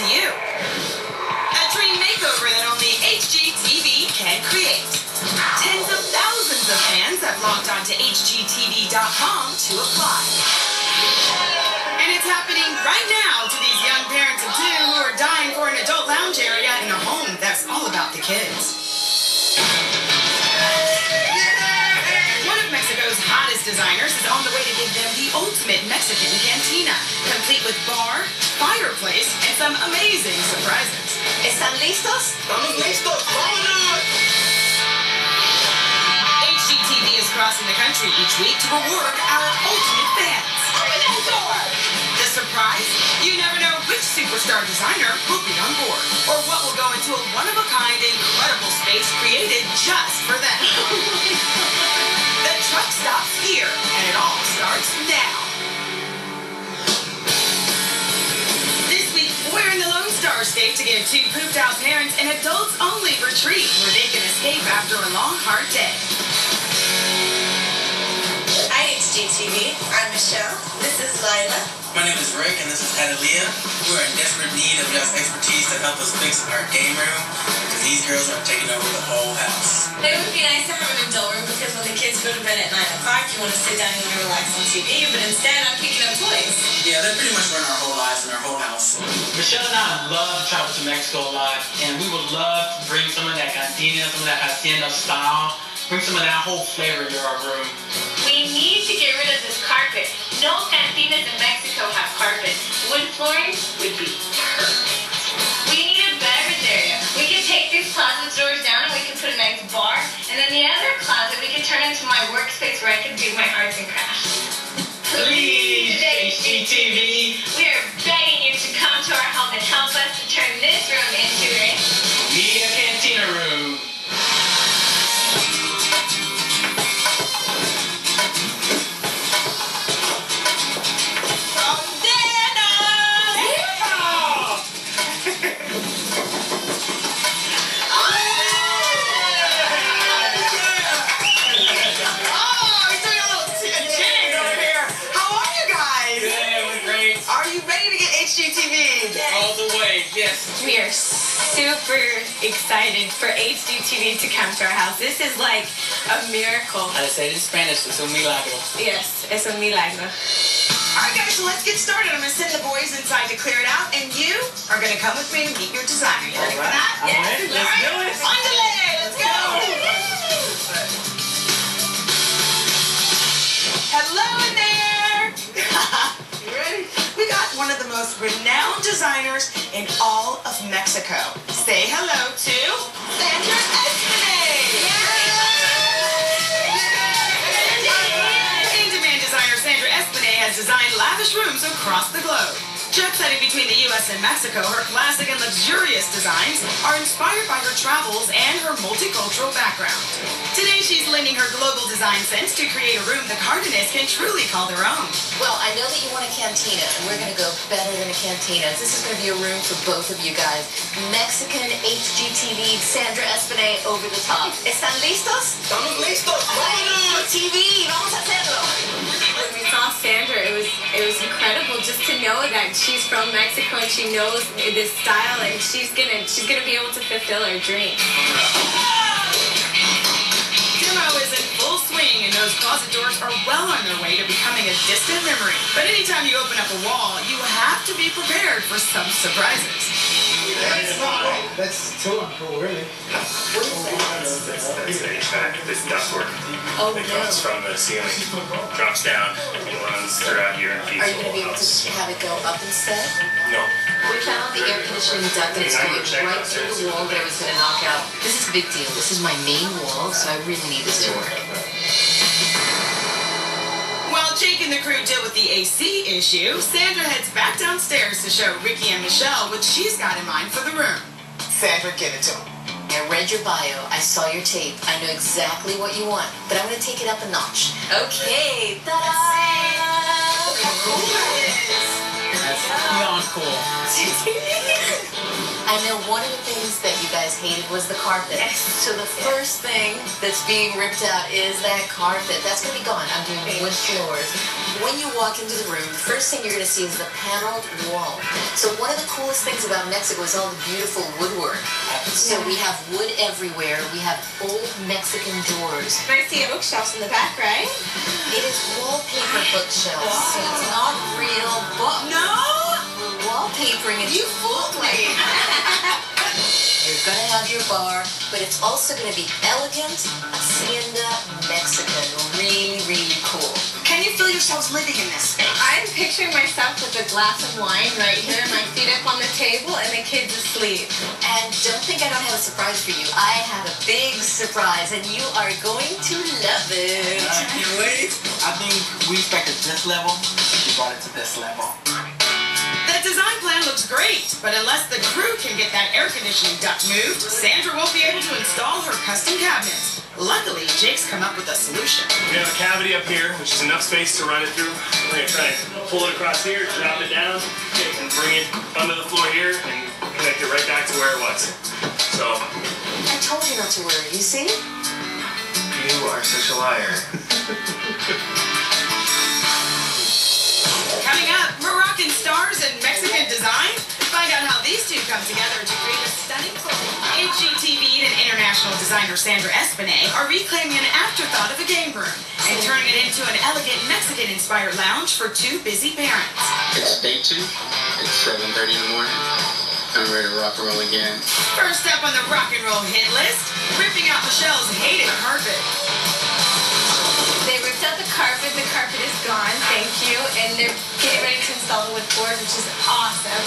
to you. A dream makeover that only HGTV can create. Tens of thousands of fans have logged on to HGTV.com to apply. And it's happening right now to these young parents of two who are dying for an adult lounge area in a home that's all about the kids. One of Mexico's hottest designers is on the way to give them the ultimate Mexican cantina, complete with bar, fireplace, and some amazing surprises. ¿Están listos? ¡Estamos listos! ¡Vámonos! HGTV is crossing the country each week to reward our ultimate fans. Open that door! The surprise? You never know which superstar designer will be on board, or what will go into a one-of-a-kind, incredible space created just for them. The truck stops here, and it all starts now. This week, we're in the Lone Star State to give two pooped-out parents an adults-only retreat where they can escape after a long, hard day. Hi, HGTV. I'm Michelle. This is Lila. My name is Rick, and this is Adelia. We're in desperate need of y'all's expertise to help us fix our game room, because these girls are taking over the whole house. It would be nice to have an adult room, because when the kids go to bed at 9 o'clock, you want to sit down and relax on TV, but instead I'm picking up toys. Yeah, they pretty much run our whole lives and our whole house. Michelle and I love to travel to Mexico a lot, and we would love to bring some of that cantina, some of that hacienda style, bring some of that whole flavor to our room. We need to get rid of this carpet. No cantinas in Mexico have carpet. Wood flooring would be perfect. We need a beverage area. We can take these closet doors down and we can put a nice bar. And then the other closet we can turn into my workspace where I can do my arts and crafts. Please, HGTV. We are begging you to come to our home and help us to turn this room into a media cantina room. HGTV! All the way, yes. We are super excited for HGTV to come to our house. This is like a miracle. I say it in Spanish, es un milagro. Yes, es un milagro. Alright guys, so let's get started. I'm going to send the boys inside to clear it out, and you are going to come with me to meet your designer. You ready for that? I'm ready. Let's do it. Andale, let's go! Hello in there! You ready? We got one of the most renowned designers in all of Mexico. Say hello to Sandra Espinet! In-demand designer Sandra Espinet has designed lavish rooms across the globe. Jet-setting between the U.S. and Mexico, her classic and luxurious designs are inspired by her travels and her multicultural background. Today, she's lending her global design sense to create a room the Cardenas can truly call their own. Well, I know that you want a cantina, and we're going to go better than a cantina. This is going to be a room for both of you guys. Mexican, HGTV, Sandra Espinet, over the top. ¿Están listos? Estamos listos! ¡Vámonos! TV, vamos a hacerlo! When we saw Sandra, it was incredible just to know that she's from Mexico and she knows this style, and she's gonna be able to fulfill her dream. Demo is in full swing, and those closet doors are well on their way to becoming a distant memory. But anytime you open up a wall, you have to be prepared for some surprises. That's too uncool, really. This ductwork. Oh, It comes from the ceiling, drops down, and runs throughout here and feeds Are you the going to be whole able house. to have it go up instead? No. We found out the air conditioning duct that is going right through the wall that I was going to knock out. This is a big deal. This is my main wall, so I really need this to work. While Jake and the crew deal with the AC issue, Sandra heads back downstairs to show Ricky and Michelle what she's got in mind for the room. Sandra, give it to them. I read your bio, I saw your tape, I know exactly what you want, but I'm going to take it up a notch. Okay, ta-da! Look how cool that is. That's beyond cool. I know one of the things that you guys hated was the carpet. Yes. So the first thing that's being ripped out is that carpet. That's going to be gone. I'm doing wood floors. When you walk into the room, the first thing you're going to see is the paneled wall. So one of the coolest things about Mexico is all the beautiful woodwork. So we have wood everywhere. We have old Mexican doors. I see bookshelves in the back, right? It is wallpaper bookshelves. So it's not real books. No! We're wallpapering it. You fooled me. You're going to have your bar, but it's also going to be elegant, hacienda, Mexican. Really, really cool. Can you feel yourselves living in this space? I'm picturing myself with a glass of wine right here, my feet up on the table, and the kids asleep. And don't think I don't have a surprise for you. I have a big surprise, and you are going to love it. I can't wait. I think we expected this level. We brought it to this level. The design plan looks great, but unless the crew can get that air conditioning duct moved, Sandra won't be able to install her custom cabinets. Luckily, Jake's come up with a solution. We have a cavity up here, which is enough space to run it through. We're going to try and pull it across here, drop it down, and bring it under the floor here, and connect it right back to where it was. So, I told you not to worry, you see? you are such a liar. Coming up, Moroccan stars and Mexican design. Find out how these two come together to create a stunning clothing. HGTV'd and international designer Sandra Espinet are reclaiming an afterthought of a game room and turning it into an elegant Mexican-inspired lounge for two busy parents. It's day 2. It's 7:30 in the morning. I'm ready to rock and roll again. First up on the rock and roll hit list, ripping out Michelle's hated carpet. They ripped out the carpet is gone, thank you, and they're getting ready to install the wood floors, which is awesome.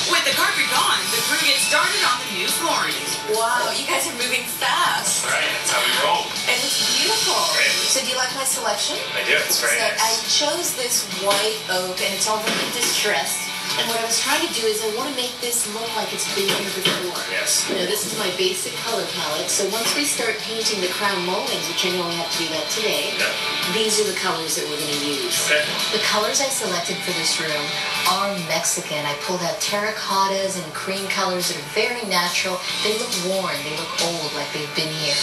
With the carpet gone, the crew gets started on the new flooring. Wow, you guys are moving fast. Right, that's how we roll. And it's beautiful. Right. So do you like my selection? I do, it's very So I nice. chose this white oak, and it's already distressed. And what I was trying to do is I want to make this look like it's been here before. Yes. You know, this is my basic color palette. So once we start painting the crown moldings, which I know we have to do that today, Yeah. these are the colors that we're going to use. Okay. The colors I selected for this room are Mexican. I pulled out terracottas and cream colors that are very natural. They look worn. They look old, like they've been here.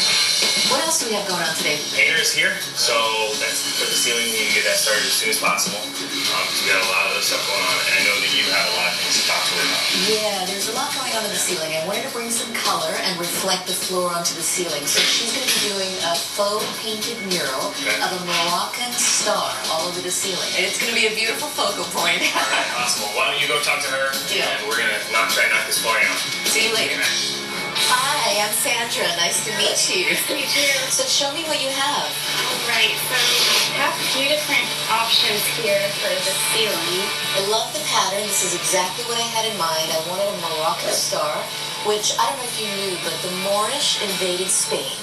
What else do we have going on today? Painter is here, so that's for the ceiling. We need to get that started as soon as possible. Because we got a lot of other stuff going on, and I know that you have a lot of things to talk to her about. Yeah, there's a lot going on in the ceiling. I wanted to bring some color and reflect the floor onto the ceiling. So she's going to be doing a faux painted mural of a Moroccan star all over the ceiling. And it's going to be a beautiful focal point. All right, awesome. Well, why don't you go talk to her, Yeah. and we're going to try and knock this flooring out. See you later. Hi, I'm Sandra. Nice to meet you. Nice to meet you. So show me what you have. All right, so we have a few different options here for the ceiling. I love the pattern. This is exactly what I had in mind. I wanted a Moroccan star, which I don't know if you knew, but the Moorish invaded Spain,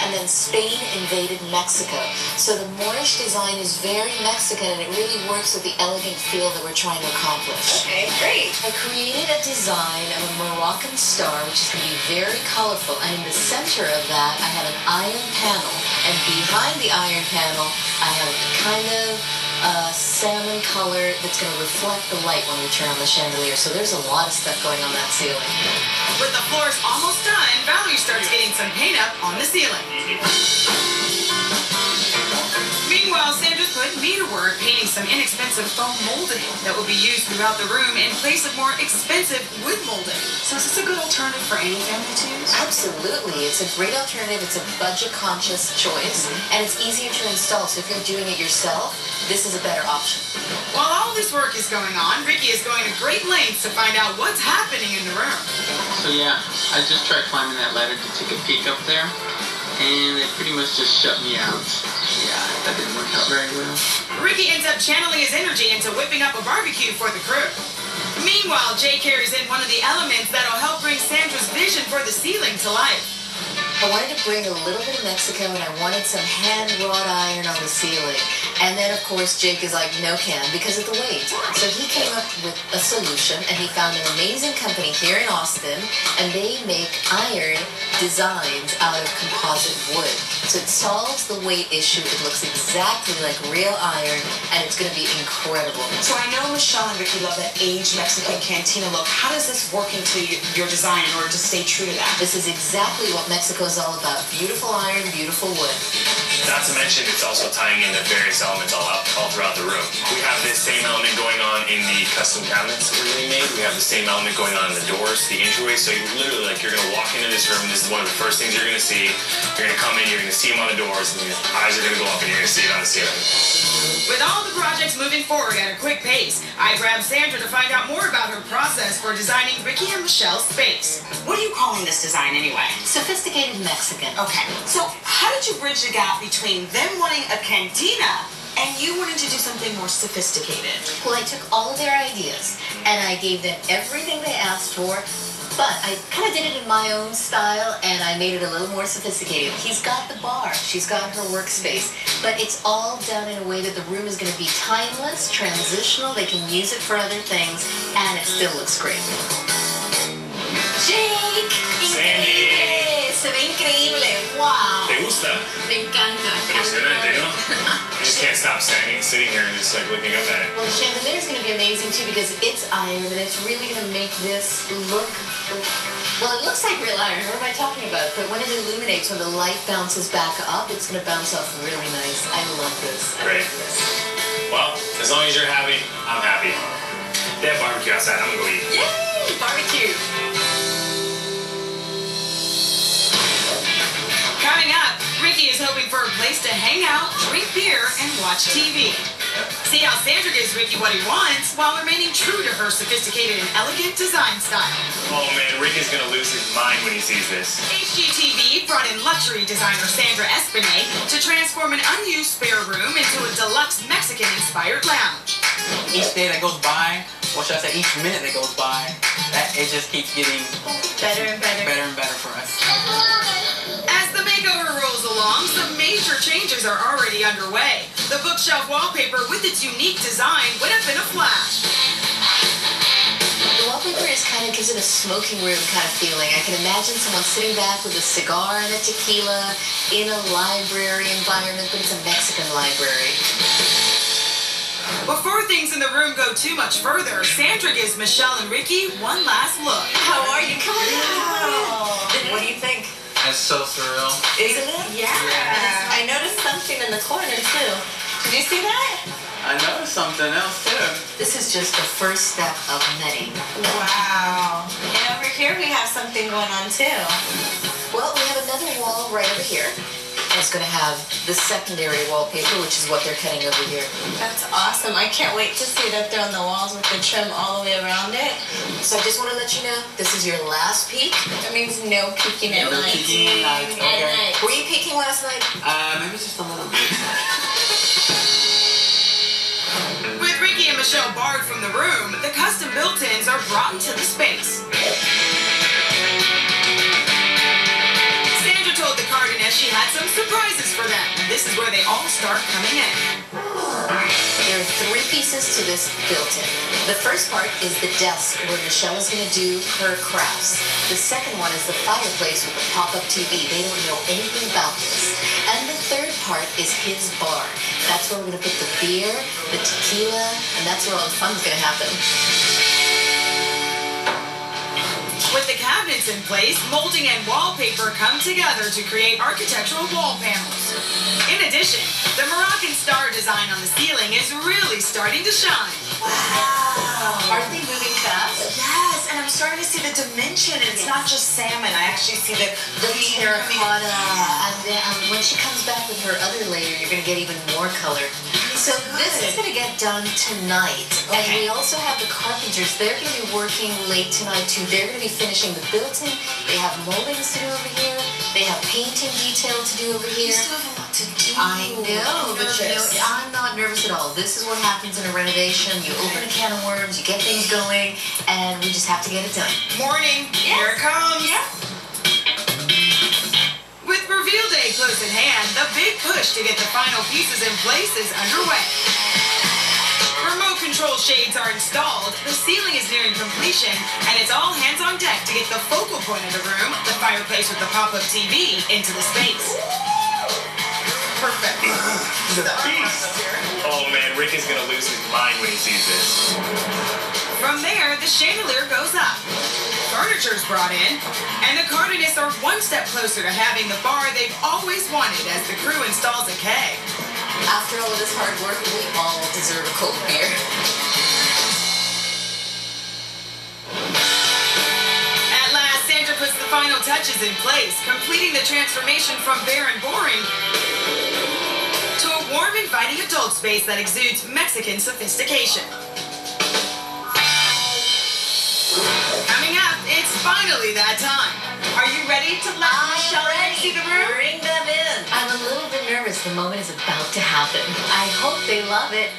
and then Spain invaded Mexico. So the Moorish design is very Mexican, and it really works with the elegant feel that we're trying to accomplish. Okay, great. I created a design of a Moroccan star, which is going to be very colorful, and in the center of that, I have an iron panel, and behind the iron panel, I have a kind of salmon color that's going to reflect the light when we turn on the chandelier. So there's a lot of stuff going on that ceiling. With the floors almost done, Valarie starts getting some paint up on the ceiling. Meanwhile, Sandra's put me to work painting some inexpensive foam molding that will be used throughout the room in place of more expensive wood molding. So is this a good alternative for any family to use? Absolutely. It's a great alternative. It's a budget-conscious choice, and it's easier to install. So if you're doing it yourself, this is a better option. While all this work is going on, Ricky is going to great lengths to find out what's happening in the room. So yeah, I just tried climbing that ladder to take a peek up there, and they pretty much just shut me out. Yeah, that didn't work out very well. Ricky ends up channeling his energy into whipping up a barbecue for the crew. Meanwhile, Jay carries in one of the elements that'll help bring Sandra's vision for the ceiling to life. I wanted to bring a little bit of Mexico, and I wanted some hand-wrought iron on the ceiling. And then, of course, Jake is like, no can, because of the weight. So he came up with a solution, and he found an amazing company here in Austin, and they make iron designs out of composite wood. So it solves the weight issue. It looks exactly like real iron, and it's going to be incredible. So I know Michelle and Ricky love that aged Mexican cantina look. How does this work into your design in order to stay true to that? This is exactly what Mexico is all about. Beautiful iron, beautiful wood. Not to mention, it's also tying in the various elements all throughout the room. We have this same element going on in the custom cabinets that we're getting made. We have the same element going on in the doors, the entryways. So you literally, like, you're going to walk into this room. This is one of the first things you're going to see. You're going to come in, you're going to see them on the doors, and your eyes are going to go up, and you're going to see it on the ceiling. With all the projects moving forward at a quick pace, I grabbed Sandra to find out more about her process for designing Ricky and Michelle's space. What are you calling this design anyway? Sophisticated Mexican. Okay, so how did you bridge the gap between them wanting a cantina and you wanting to do something more sophisticated? Well, I took all of their ideas, and I gave them everything they asked for, but I kind of did it in my own style, and I made it a little more sophisticated. He's got the bar, she's got her workspace, but it's all done in a way that the room is going to be timeless, transitional, they can use it for other things, and it still looks great. Jake! Sandy! Se ve increíble. Wow. ¿Te gusta? Me encanta. Impresionante, ¿no? You just can't stop sitting here and just like looking up at it. Well, the chandelier is going to be amazing too because it's iron and it's really going to make this look, well, it looks like real iron. What am I talking about? But when it illuminates, when the light bounces back up, it's going to bounce off really nice. I love this. Great. Well, as long as you're happy, I'm happy. They have barbecue outside. I'm going to go eat. Yay! Barbecue. Coming up, Ricky is hoping for a place to hang out, drink beer, and watch TV. See how Sandra gives Ricky what he wants while remaining true to her sophisticated and elegant design style. Oh man, Rick is going to lose his mind when he sees this. HGTV'd brought in luxury designer Sandra Espinet to transform an unused spare room into a deluxe Mexican-inspired lounge. Each day that goes by, or should I say each minute that goes by, it just keeps getting Better and better. better and better for us. As the makeover rolls along, some major changes are already underway. The bookshelf wallpaper with its unique design went up in a flash. The wallpaper gives it a smoking room kind of feeling. I can imagine someone sitting back with a cigar and a tequila in a library environment, but it's a Mexican library. Before things in the room go too much further, Sandra gives Michelle and Ricky one last look. How are you? Come on. What do you think? It's so surreal. Isn't it? Yeah. I noticed something in the corner too. Did you see that? I noticed something else too. This is just the first step of many. Wow. And over here we have something going on too. Well, we have another wall right over here. And it's going to have the secondary wallpaper, which is what they're cutting over here. That's awesome. I can't wait to see it up there on the walls with the trim all the way around it. So I just want to let you know, this is your last peek. That means no peeking at No night. peeking at night. At Okay. night. Were you peeking last night? Maybe just a little bit. With Ricky and Michelle barred from the room, the custom built-ins are brought into the space. Sandra told the Cardenas she had some surprises for them, and this is where they all start coming in. There are 3 pieces to this built-in. The first part is the desk where Michelle is going to do her crafts. The second one is the fireplace with the pop-up TV. They don't know anything about this. And the third part is his bar. That's where we're going to put the beer, the tequila, and that's where all the fun's going to happen. With the cabinets in place, molding and wallpaper come together to create architectural wall panels. In addition, the Moroccan star design on the ceiling is really starting to shine. Wow. Aren't they moving fast? Yes, and I'm starting to see the dimension. It's not just salmon. I actually see the terracotta. And then when she comes back with her other layer, you're going to get even more color. So this is going to get done tonight. Okay. And we also have the carpenters. They're going to be working late tonight too. They're going to be finishing the built-in. They have moldings to do over here. They have painting detail to do over here. You still have a lot to do. I know, but you know, I'm not nervous at all. This is what happens in a renovation. You open a can of worms, you get things going, and we just have to get it done. Morning. Here it comes. Yeah. With reveal reveal day close at hand, the big push to get the final pieces in place is underway. Remote control shades are installed, the ceiling is nearing completion, and it's all hands on deck to get the focal point of the room, the fireplace with the pop-up TV, into the space. Perfect. Oh man, Rick is gonna lose his mind when he sees this. From there, the chandelier goes up. Furniture's brought in, and the Cardenas are one step closer to having the bar they've always wanted as the crew installs a keg. After all of this hard work, we all deserve a cold beer. At last, Sandra puts the final touches in place, completing the transformation from bare and boring to a warm, inviting adult space that exudes Mexican sophistication. Coming up, it's finally that time. Are you ready to let Michelle see the room? Bring them in. I'm a little bit nervous. The moment is about to happen. I hope they love it.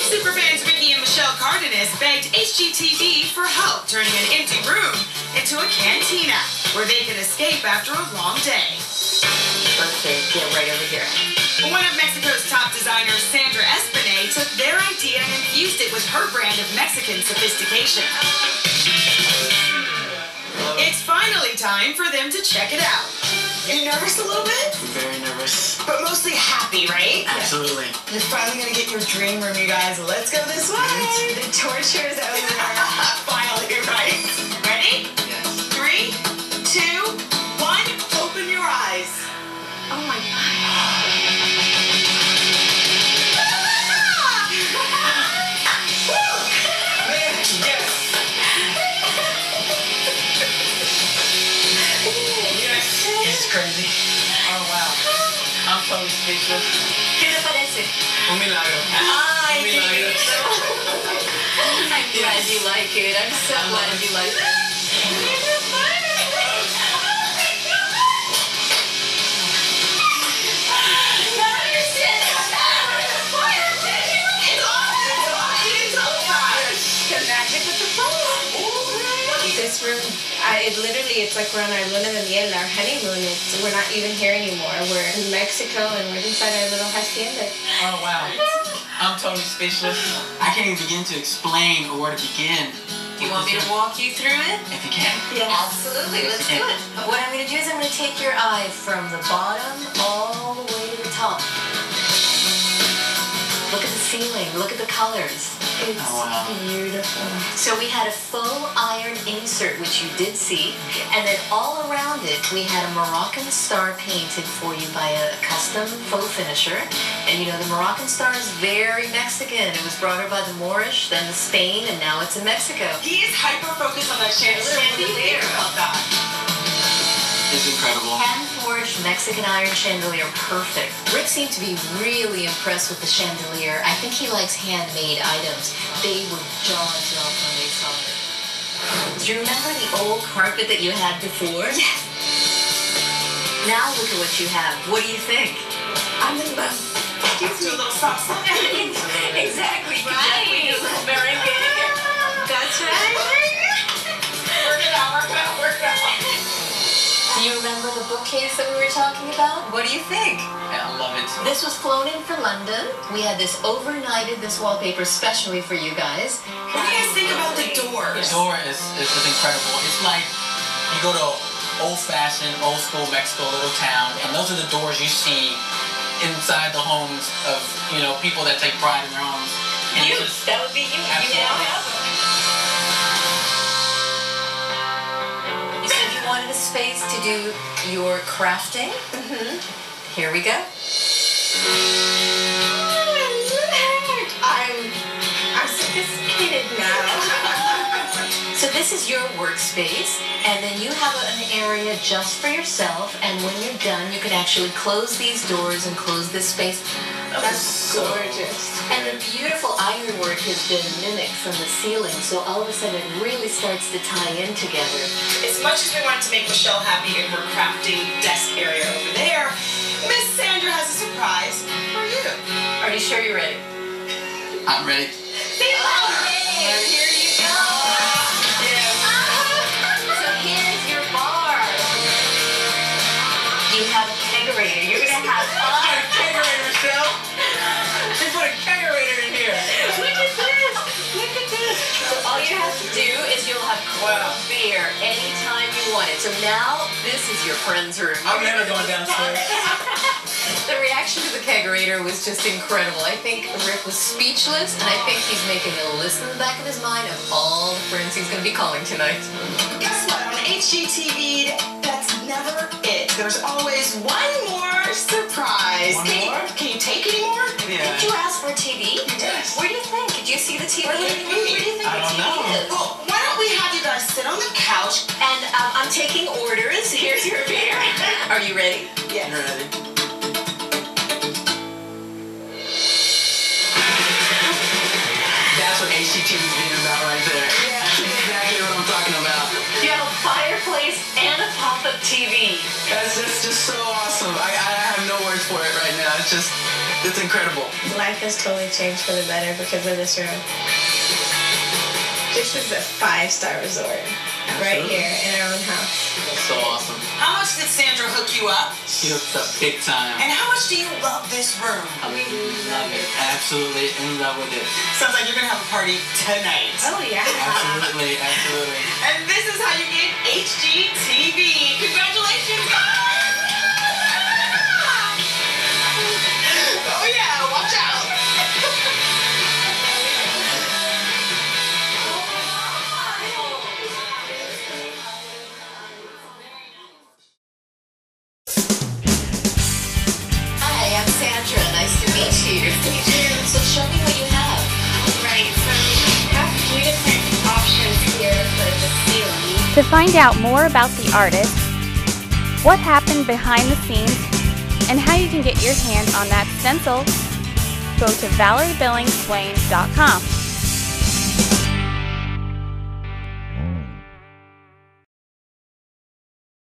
Superfans Ricky and Michelle Cardenas begged HGTV for help turning an empty room into a cantina where they could escape after a long day. Perfect. Get right over here. One of Mexico's top designers, Sandra Espinet, took their idea and infused it with her brand of Mexican sophistication. It's finally time for them to check it out. You nervous a little bit? Very nervous. But mostly happy, right? Absolutely. You're finally gonna get your dream room, you guys. Let's go this way. The torture is over. Finally, right? Ready? Yes. 3, 2, 1. Open your eyes. Oh my God. It's crazy. Oh, wow. I'm totally speechless. ¿Qué te parece? Un milagro. Ay, Un milagro. I'm glad you like it. I'm so glad you like it. This room, it's like we're on our luna de miel, our honeymoon. We're not even here anymore. We're in Mexico and we're inside our little hacienda. Oh, wow. I'm totally speechless. I can't even begin to explain or where to begin. Do you want me to walk you through it? If you can. Yeah. Absolutely. Let's do it. What I'm going to do is I'm going to take your eye from the bottom all the way to the top. Look at the ceiling. Look at the colors. It's beautiful. So we had a faux iron insert, which you did see, and then all around it we had a Moroccan star painted for you by a custom faux finisher. And you know the Moroccan star is very Mexican. It was brought over by the Moorish, then the Spain, and now it's in Mexico. He is hyper-focused on that chandelier. What do you think about that? It's incredible. Hand-forged Mexican iron chandelier, perfect. Rick seemed to be really impressed with the chandelier. I think he likes handmade items. They were jaw-dropped when they saw it. Do you remember the old carpet that you had before? Yes. Now look at what you have. What do you think? I'm in love. Do a little salsa. Exactly. Right. Very good. That's right. Work it out, work it out, work it out. Do you remember the bookcase that we were talking about? What do you think? Yeah, I love it. This was flown in from London. We had this overnighted, this wallpaper especially for you guys. What do you guys think about the The doors? door is incredible. It's like you go to old-fashioned, old-school Mexico little town, and those are the doors you see inside the homes of, you know, people that take pride in their homes. And You, it's just, that would be you. Absolutely. You now have them. You said you wanted a space to do your crafting. Mm-hmm. Here we go. I'm sophisticated now. So this is your workspace, and then you have an area just for yourself, and when you're done, you can actually close these doors and close this space. That's gorgeous. And the beautiful ironwork has been mimicked from the ceiling, so all of a sudden it really starts to tie in together. As much as we wanted to make Michelle happy in her crafting desk area over there, Miss Sandra has a surprise for you. Are you sure you're ready? I'm ready. Say hello. Here you go. So here's your bar. Wow. Beer anytime you want it. So now this is your friend's room. I'm never going downstairs. The reaction to the kegerator was just incredible. I think Rick was speechless, and I think he's making a list in the back of his mind of all the friends he's going to be calling tonight. Guess what? On HGTV'd, that's never it. There's always one more surprise. Can you take any more? Yeah. Did you ask for a TV? Yes. Where do you think? Did you see the TV? Where would it be? Where do you think I the don't TV know. is? Well, why don't we have you guys sit on the couch? And I'm taking orders. Here's your beer. Are you ready? Yes. You're ready. That's what HGTV's being about right there. Yeah. That's exactly what I'm talking about. You have a fireplace and a pop-up TV. That's just so awesome. I have no words for it right now. It's incredible. Life has totally changed for the better because of this room. This is a 5-star resort right here in our own house. That's so awesome. How much did Sandra hook you up? She hooked up big time. And how much do you love this room? I love it. Absolutely in love with it. Sounds like you're gonna have a party tonight. Oh, yeah. Absolutely. And this is how you get HGTV. Congratulations, guys! Oh yeah, watch out. Hi, I'm Sandra. Nice to meet you. So show me what you have. Right, so we have a few different options here for the ceiling. To find out more about the artist, what happened behind the scenes, and how you can get your hands on that stencil, go to ValarieBillingsSwayne.com.